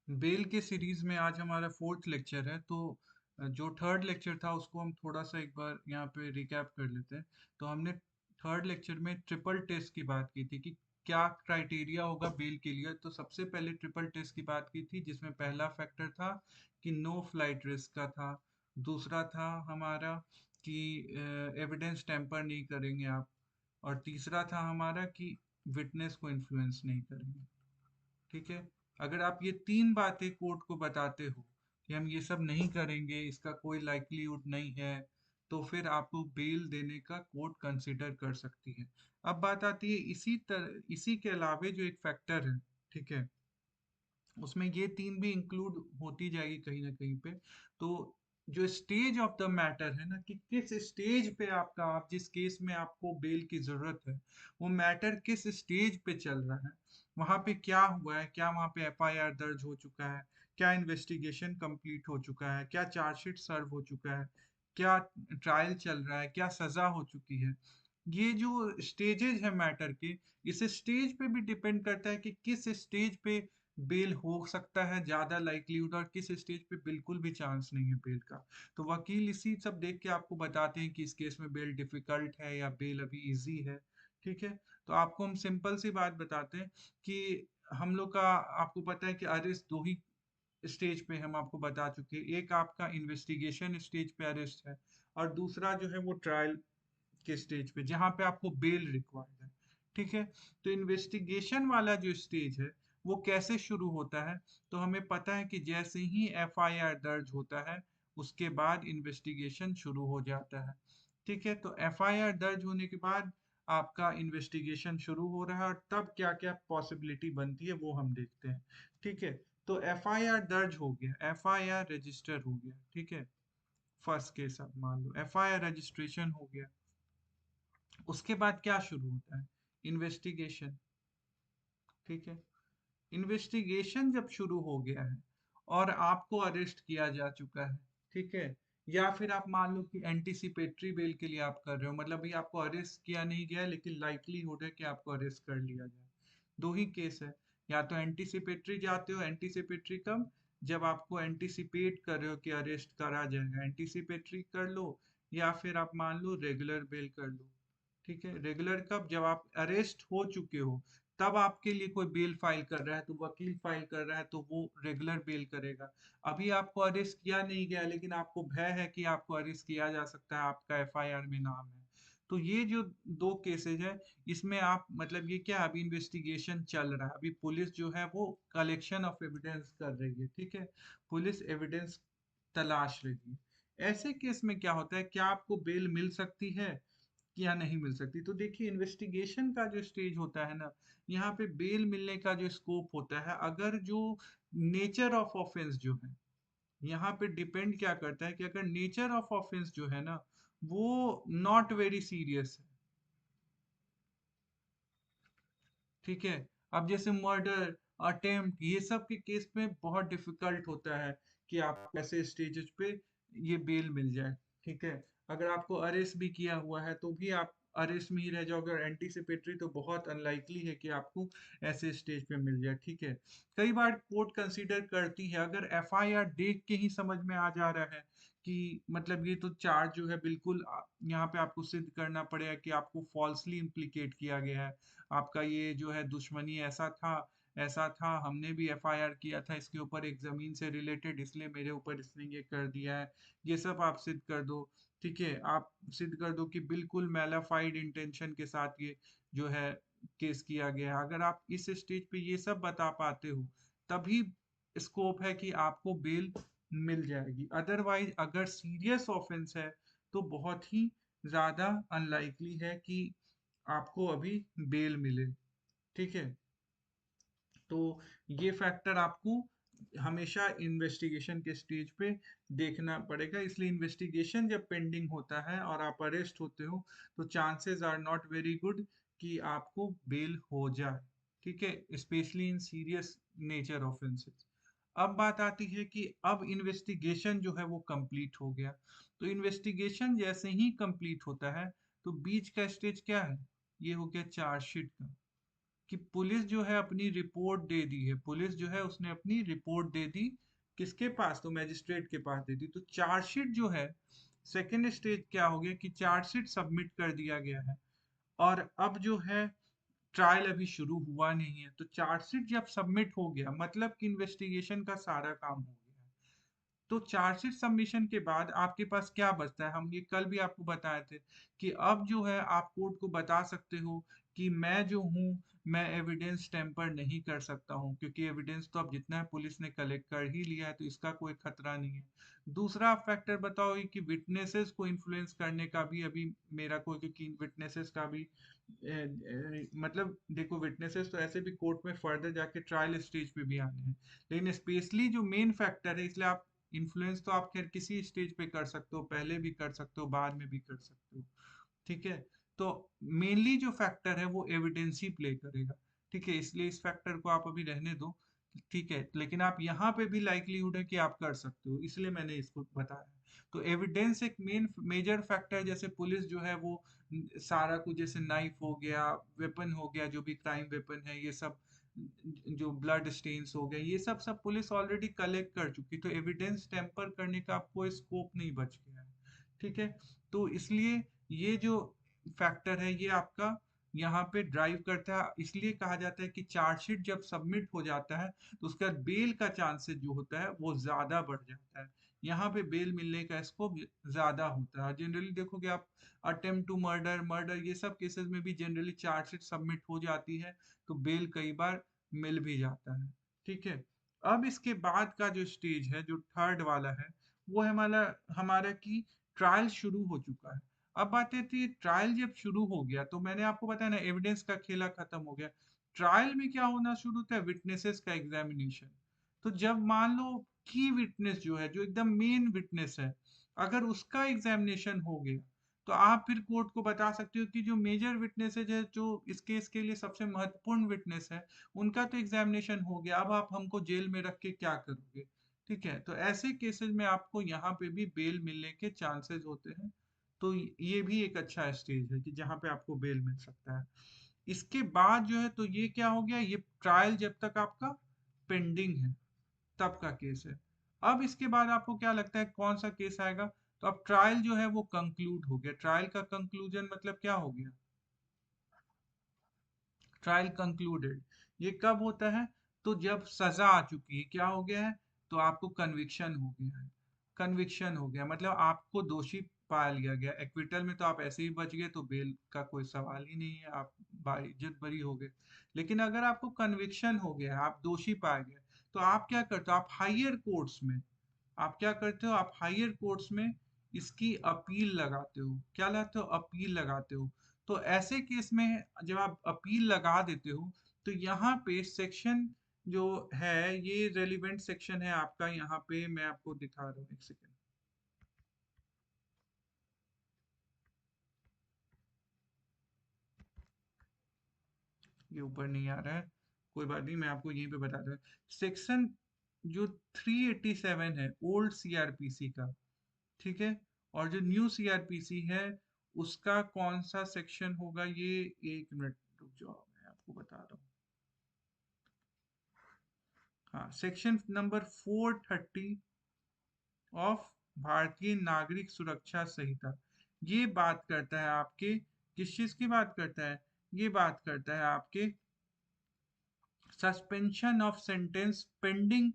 Bell के series में आज हमारा फोर्थ लेक्चर है। तो जो थर्ड लेक्चर था उसको हम थोड़ा सा एक बार यहाँ पे रिकैप कर लेते हैं। तो हमने थर्ड लेक्चर में ट्रिपल टेस्ट की बात की थी कि क्या क्राइटेरिया होगा बेल के लिए। तो सबसे पहले ट्रिपल टेस्ट की बात की थी जिसमें पहला फैक्टर था कि नो फ्लाइट रिस्क का था। दूसरा था हमारा कि एविडेंस टेम्पर नहीं करेंगे आप। और तीसरा था हमारा कि विटनेस को इन्फ्लुएंस नहीं करेंगे। ठीक है। अगर आप ये तीन बातें कोर्ट को बताते हो कि हम ये सब नहीं करेंगे, इसका कोई लाइक्लीहुड नहीं है, तो फिर आपको बेल देने का कोर्ट कंसिडर कर सकती है। अब बात आती है इसी के अलावे जो एक फैक्टर है, ठीक है, उसमें ये तीन भी इंक्लूड होती जाएगी कहीं ना कहीं पे। तो जो स्टेज ऑफ द मैटर है ना, कि किस स्टेज पे आपका, आप जिस केस में आपको बेल की जरूरत है, वो मैटर किस स्टेज पे चल रहा है, वहां पे क्या हुआ है, क्या वहां पे एफआईआर दर्ज हो चुका है, क्या इन्वेस्टिगेशन कंप्लीट हो चुका है, क्या चार्जशीट सर्व हो चुका है, क्या ट्रायल चल रहा है, क्या सजा हो चुकी है। ये जो स्टेजेज है मैटर के, इस स्टेज पे भी डिपेंड करता है कि किस स्टेज पे बेल हो सकता है ज्यादा लाइकलीहुड और किस स्टेज पे बिल्कुल भी चांस नहीं है बेल का। तो वकील इसी सब देख के आपको बताते हैं कि इस केस में बेल डिफिकल्ट है या बेल अभी इजी है। ठीक है। तो आपको हम सिंपल सी बात बताते हैं कि हम लोग का, आपको पता है कि अरेस्ट दो ही स्टेज पे हम आपको बता चुके हैं। एक आपका इन्वेस्टिगेशन स्टेज पे अरेस्ट है, और दूसरा जो है वो ट्रायल के स्टेज पे जहां पे आपको बेल रिक्वायर्ड है। ठीक है। तो इन्वेस्टिगेशन वाला जो स्टेज है वो कैसे शुरू होता है। तो हमें पता है कि जैसे ही एफआईआर दर्ज होता है उसके बाद इन्वेस्टिगेशन शुरू हो जाता है। ठीक है। तो एफआईआर दर्ज होने के बाद आपका इन्वेस्टिगेशन शुरू हो रहा है, और तब क्या क्या पॉसिबिलिटी बनती है वो हम देखते हैं। ठीक है। तो एफआईआर दर्ज हो गया, एफआईआर रजिस्टर हो गया। ठीक है। फर्स्ट केस आप मान लो एफआईआर रजिस्ट्रेशन हो गया। उसके बाद क्या शुरू होता है, इन्वेस्टिगेशन। ठीक है। इन्वेस्टिगेशन जब शुरू हो गया है और आपको अरेस्ट किया जा चुका है, ठीक है, या फिर आप मान लो कि एंटीसिपेटरी बेल के लिए आप कर रहे हो, मतलब भी आपको अरेस्ट किया नहीं गया लेकिन लाइकलीहुड है कि आपको अरेस्ट कर लिया जाए। दो ही केस है। या तो एंटीसिपेटरी जाते हो, एंटीसिपेटरी कब, जब आपको एंटीसिपेट कर रहे हो कि अरेस्ट करा जाएगा, एंटीसिपेटरी कर लो। या फिर आप मान लो रेगुलर बेल कर लो। ठीक है। रेगुलर कब, जब आप अरेस्ट हो चुके हो, तब आपके लिए कोई बेल फाइल कर रहा है तो वकील फाइल कर रहा है तो वो रेगुलर बेल करेगा। अभी आपको अरेस्ट किया नहीं गया लेकिन आपको भय है कि आपको अरेस्ट किया जा सकता है, आपका एफआईआर में नाम है। तो ये जो दो केसेज है, इसमें आप, मतलब ये क्या, अभी इन्वेस्टिगेशन चल रहा है, अभी पुलिस जो है वो कलेक्शन ऑफ एविडेंस कर रही है। ठीक है। पुलिस एविडेंस तलाश रही है। ऐसे केस में क्या होता है, क्या आपको बेल मिल सकती है या नहीं मिल सकती। तो देखिए, इन्वेस्टिगेशन का जो स्टेज होता है ना, यहाँ पे बेल मिलने का जो स्कोप होता है, अगर जो नेचर ऑफ ऑफेंस जो है, यहाँ पे डिपेंड क्या करता है कि अगर नेचर ऑफ ऑफेंस जो है ना वो नॉट वेरी सीरियस है। ठीक है। अब जैसे मर्डर, अटेम्प्ट, ये सब के केस में बहुत डिफिकल्ट होता है कि आप ऐसे स्टेजेस पे ये बेल मिल जाए। ठीक है। अगर आपको अरेस्ट भी किया हुआ है तो भी आप अरेस्ट में ही रह जाओगे, और एंटीसिपेटरी तो बहुत अनलाइकली है कि आपको ऐसे स्टेज पे मिल जाए। ठीक है। कई बार कोर्ट कंसीडर करती है, अगर एफआईआर देख के ही समझ में आ जा रहा है कि मतलब ये तो चार्ज जो है बिल्कुल यहाँ पे आपको सिद्ध करना पड़ेगा कि आपको फॉल्सली इम्प्लीकेट किया गया है, आपका ये जो है दुश्मनी ऐसा था, ऐसा था, हमने भी एफआईआर किया था इसके ऊपर एक जमीन से रिलेटेड, इसलिए मेरे ऊपर इसने ये कर दिया है, ये सब आप सिद्ध कर दो। ठीक है। आप सिद्ध कर दो कि बिल्कुल मैलाफाइड इंटेंशन के साथ ये जो है केस किया गया है। अगर आप इस स्टेज पे ये सब बता पाते हो, तभी स्कोप है कि आपको बेल मिल जाएगी। अदरवाइज अगर सीरियस ऑफेंस है तो बहुत ही ज्यादा अनलाइकली है कि आपको अभी बेल मिले। ठीक है। तो ये फैक्टर आपको हमेशा इन्वेस्टिगेशन के स्टेज पे देखना पड़ेगा। इसलिए इन्वेस्टिगेशन जब पेंडिंग होता है और आप अरेस्ट होते हो, तो chances are not very good कि आपको बेल हो जाए। ठीक है। Specially in serious nature offences. अब बात आती है कि अब इन्वेस्टिगेशन जो है वो कंप्लीट हो गया। तो इन्वेस्टिगेशन जैसे ही कंप्लीट होता है तो बीच का स्टेज क्या है, ये हो गया चार्जशीट का। कि पुलिस जो है अपनी रिपोर्ट दे दी है, पुलिस जो है उसने अपनी रिपोर्ट दे दी किसके पास, तो मैजिस्ट्रेट के पास दे दी। तो चार्जशीट जो है, सेकेंड स्टेज क्या हो गया कि चार्जशीट सबमिट कर दिया गया है, और अब जो है ट्रायल अभी शुरू हुआ नहीं है। तो चार्जशीट जब सबमिट हो गया मतलब कि इन्वेस्टिगेशन का सारा काम हो गया है। तो चार्जशीट सबमिशन के बाद आपके पास क्या बचता है, हम ये कल भी आपको बताए थे कि अब जो है आप कोर्ट को बता सकते हो कि मैं जो हूँ, मैं एविडेंस टेम्पर नहीं कर सकता हूँ, क्योंकि एविडेंस तो अब जितना है पुलिस ने कलेक्ट कर ही लिया है, तो इसका कोई खतरा नहीं है। दूसरा फैक्टर बताओ कि विटनेसेस को इन्फ्लुएंस करने का भी अभी मेरा कोई, क्योंकि विटनेसेस का भी मतलब देखो, विटनेसेस तो ऐसे भी कोर्ट में फर्दर जाके ट्रायल स्टेज पे भी आने हैं, लेकिन स्पेशली जो मेन फैक्टर है, इसलिए आप इन्फ्लुएंस तो आप खैर किसी स्टेज पे कर सकते हो, पहले भी कर सकते हो, बाद में भी कर सकते हो, ठीक है। तो मेनली जो फैक्टर है वो एविडेंस ही प्ले करेगा, ठीक है, इसलिए इस फैक्टर को आप अभी रहने दो, ठीक है। लेकिन आप यहाँ पे भी लाइक्लीहुड है कि आप कर सकते हो, इसलिए मैंने इसको बताया। तो एविडेंस एक मेन मेजर फैक्टर, जैसे पुलिस जो है वो सारा कुछ, जैसे नाइफ हो गया, वेपन हो गया, जो भी क्राइम वेपन है, ये सब जो ब्लड स्टेन्स हो गए, ये सब सब पुलिस ऑलरेडी कलेक्ट कर चुकी, तो एविडेंस टेम्पर करने का कोई स्कोप नहीं बच गया है, ठीक है। तो इसलिए ये जो फैक्टर है ये आपका यहाँ पे ड्राइव करता है, इसलिए कहा जाता है कि चार्जशीट जब सबमिट हो जाता है तो उसका बेल का चांसेस जो होता है वो ज्यादा बढ़ जाता है, यहाँ पे बेल मिलने का स्कोप ज्यादा होता है। जनरली देखोगे आप, अटेम्प्ट टू मर्डर, मर्डर, ये सब केसेस में भी जनरली चार्जशीट सबमिट हो जाती है, तो बेल कई बार मिल भी जाता है, ठीक है। अब इसके बाद का जो स्टेज है, जो थर्ड वाला है, वो है हमारा हमारा की ट्रायल शुरू हो चुका है। अब बात ये थी, ट्रायल जब शुरू हो गया तो मैंने आपको बताया ना, एविडेंस का खेला खत्म हो गया। ट्रायल में क्या होना शुरू था, विटनेसेस का एग्जामिनेशन। तो जब मान लो की विटनेस जो है, जो एकदम मेन विटनेस है, अगर उसका एग्जामिनेशन हो गया, तो आप फिर कोर्ट को बता सकते हो कि जो मेजर विटनेसेज है, जो इस केस के लिए सबसे महत्वपूर्ण विटनेस है, उनका तो एग्जामिनेशन हो गया, अब आप हमको जेल में रख के क्या करोगे, ठीक है। तो ऐसे केसेस में आपको यहाँ पे भी बेल मिलने के चांसेस होते हैं। तो ये भी एक अच्छा स्टेज है कि जहाँ पे आपको बेल मिल सकता है। इसके बाद जो है, तो ये क्या हो गया, ये ट्रायल जब तक आपका पेंडिंग है तब का केस है। अब इसके बाद आपको क्या लगता है कौन सा केस आएगा, तो अब ट्रायल जो है वो कंक्लूड हो गया। ट्रायल का कंक्लूजन मतलब क्या हो गया, ट्रायल कंक्लूडेड। ये कब होता है, तो जब सजा आ चुकी है, क्या हो गया है, तो आपको कन्विक्शन हो गया है। कन्विक्शन हो गया मतलब आपको दोषी पा लिया गया, एक्विटल में तो आप ऐसे ही बच गए, तो बेल का कोई सवाल ही नहीं है, आप बाइज्जत बरी हो गए। लेकिन अगर आपको कन्विक्शन हो गया, आप दोषी पाए गए, तो आप क्या करते हो, आप हायर कोर्ट्स में, आप क्या करते हो, आप हायर कोर्ट्स में इसकी अपील लगाते हो। क्या लगाते हो, अपील लगाते हो। तो ऐसे केस में जब आप अपील लगा देते हो, तो यहाँ पे सेक्शन जो है, ये रेलिवेंट सेक्शन है आपका, यहाँ पे मैं आपको दिखा रहा हूँ, एक सेकेंड। ये ऊपर नहीं आ रहा है, कोई बात नहीं, मैं आपको यहीं पे बता दूँ। सेक्शन जो 387 है ओल्ड सीआरपीसी का, ठीक है, और जो न्यू सीआरपीसी है उसका कौन सा सेक्शन होगा, ये एक मिनट रुक जाओ, मैं आपको बता रहा हूँ। हाँ, सेक्शन नंबर 430 ऑफ भारतीय नागरिक सुरक्षा संहिता, ये बात करता है आपके, किस चीज की बात करता है, ये बात करता है आपके suspension of sentence pending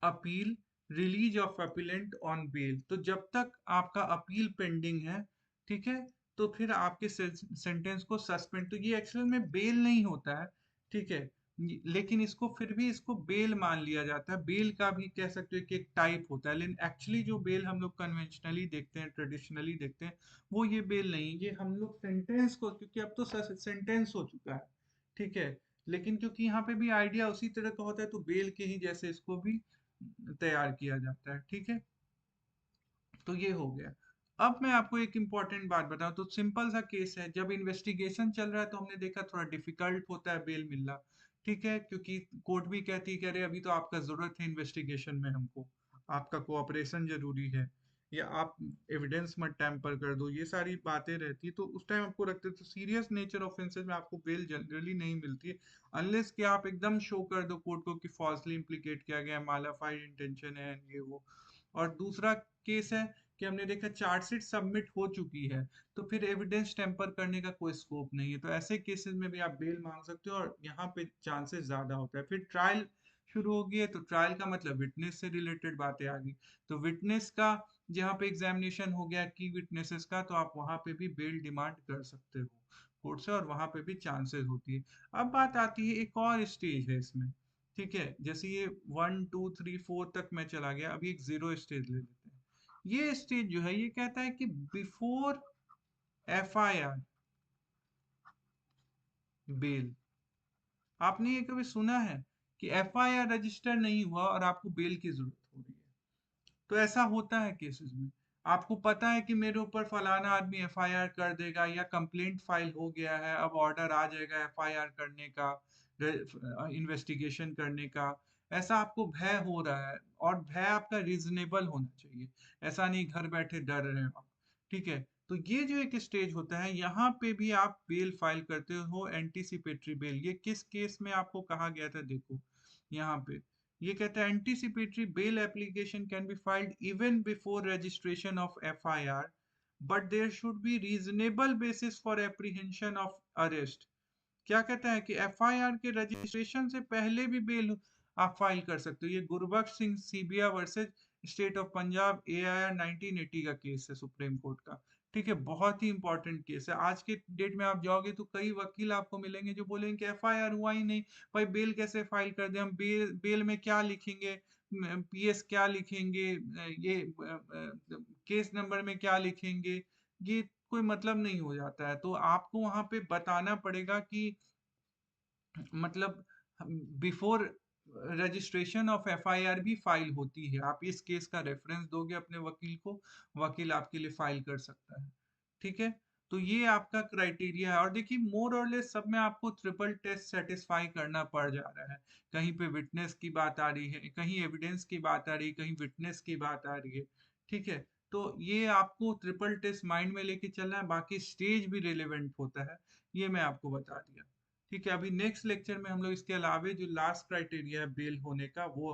appeal, release of appellant on bail. तो जब तक आपका अपील पेंडिंग है, ठीक है, तो फिर आपके सेंटेंस को सस्पेंड, तो ये एक्चुअल में बेल नहीं होता है, ठीक है, लेकिन इसको फिर भी इसको बेल मान लिया जाता है। बेल का भी कह सकते हो कि एक टाइप होता है, लेकिन एक्चुअली जो बेल हम लोग कन्वेंशनली देखते हैं, ट्रेडिशनली देखते हैं, वो ये बेल नहीं, ये हम लोग सेंटेंस को, क्योंकि अब तो सेंटेंस हो चुका है, ठीक है, लेकिन क्योंकि यहाँ पे भी आइडिया उसी तरह का होता है, तो बेल के ही जैसे इसको भी तैयार किया जाता है, ठीक है। तो ये हो गया। अब मैं आपको एक इम्पॉर्टेंट बात बताऊं, तो सिंपल सा केस है, जब इन्वेस्टिगेशन चल रहा है तो हमने देखा थोड़ा डिफिकल्ट होता है बेल मिलना, ठीक है, क्योंकि कोर्ट भी कहती है कि अरे अभी तो आपका जरूरत है इन्वेस्टिगेशन में, हमको आपका कोऑपरेशन जरूरी है, या आप एविडेंस मत टैम्पर कर दो, ये सारी बातें रहती है, तो उस टाइम आपको रखते हैं। तो सीरियस नेचर ऑफेंसेस में आपको बेल जनरली नहीं मिलती है, अनलेस कि आप एकदम शो कर दो कोर्ट को कि फॉल्सली इम्प्लीकेट किया गया है, मालाफाइड इंटेंशन है, ये वो। और दूसरा केस है कि हमने देखा चार्जशीट सबमिट हो चुकी है, तो फिर एविडेंस टेम्पर करने का कोई स्कोप नहीं है, तो ऐसे केसेस में भी आप बेल मांग सकते हो, और यहाँ पे चांसेस ज्यादा होता है। फिर ट्रायल शुरू हो गई है, तो ट्रायल का मतलब विटनेस से रिलेटेड बातें आ गई, तो विटनेस का जहाँ पे एग्जामिनेशन हो गया की विटनेसेस का, तो आप वहां पे भी बेल डिमांड कर सकते हो कोर्ट से, और वहां पे भी चांसेस होती है। अब बात आती है, एक और स्टेज है इसमें, ठीक है, जैसे ये 1 2 3 4 तक मैं चला गया, अभी एक जीरो स्टेज ले लेते हैं। ये स्टेज जो है, ये कहता है कि बिफोर FIR बेल। आपने ये कभी सुना है कि FIR रजिस्टर नहीं हुआ और आपको बेल की जरूरत हो रही है? तो ऐसा होता है केसेस में। आपको पता है कि मेरे ऊपर फलाना आदमी FIR कर देगा, या कंप्लेंट फाइल हो गया है, अब ऑर्डर आ जाएगा FIR करने का, इन्वेस्टिगेशन करने का, ऐसा आपको भय हो रहा है, और भय आपका रीजनेबल होना चाहिए, ऐसा नहीं घर बैठे डर रहे हो आप, ठीक है। तो ये जो एक स्टेज होता है, यहाँ पे भी आप बेल फाइल करते हो, एंटीसिपेटरी बेल। ये किस केस में आपको कहा गया था, देखो यहाँ पे ये कहता है anticipatory bail application can be filed even before registration of FIR, but there should be reasonable basis for apprehension of arrest. क्या कहता है कि FIR के रजिस्ट्रेशन से पहले भी बेल आप फाइल कर सकते हो। ये Gurbaksh Singh Sibbia versus state of Punjab AIR 1980 का केस है सुप्रीम कोर्ट का, ठीक है, बहुत ही इंपॉर्टेंट केस है। आज के डेट में आप जाओगे तो कई वकील आपको मिलेंगे जो बोलेंगे कि FIR हुआ ही नहीं, भाई बेल कैसे फाइल कर दे, हम बेल में क्या लिखेंगे, PS क्या लिखेंगे, ये केस नंबर में क्या लिखेंगे, ये कोई मतलब नहीं हो जाता है। तो आपको वहां पे बताना पड़ेगा कि मतलब बिफोर रजिस्ट्रेशन ऑफ FIR भी फाइल होती है। आप इस केस का रेफरेंस दोगे अपने वकील को, वकील आपके लिए फाइल कर सकता है, ठीक है। तो ये आपका क्राइटेरिया है, और देखिए मोर और लेस सब में आपको ट्रिपल टेस्ट सेटिस्फाई करना पड़ जा रहा है। कहीं पे विटनेस की बात आ रही है, कहीं एविडेंस की बात आ रही है, कहीं विटनेस की बात आ रही है, ठीक है। तो ये आपको ट्रिपल टेस्ट माइंड में लेके चलना है, बाकी स्टेज भी रिलेवेंट होता है, ये मैं आपको बता दिया, ठीक है। अभी नेक्स्ट लेक्चर में हम लोग इसके अलावे जो लास्ट क्राइटेरिया है बेल होने का, वो हम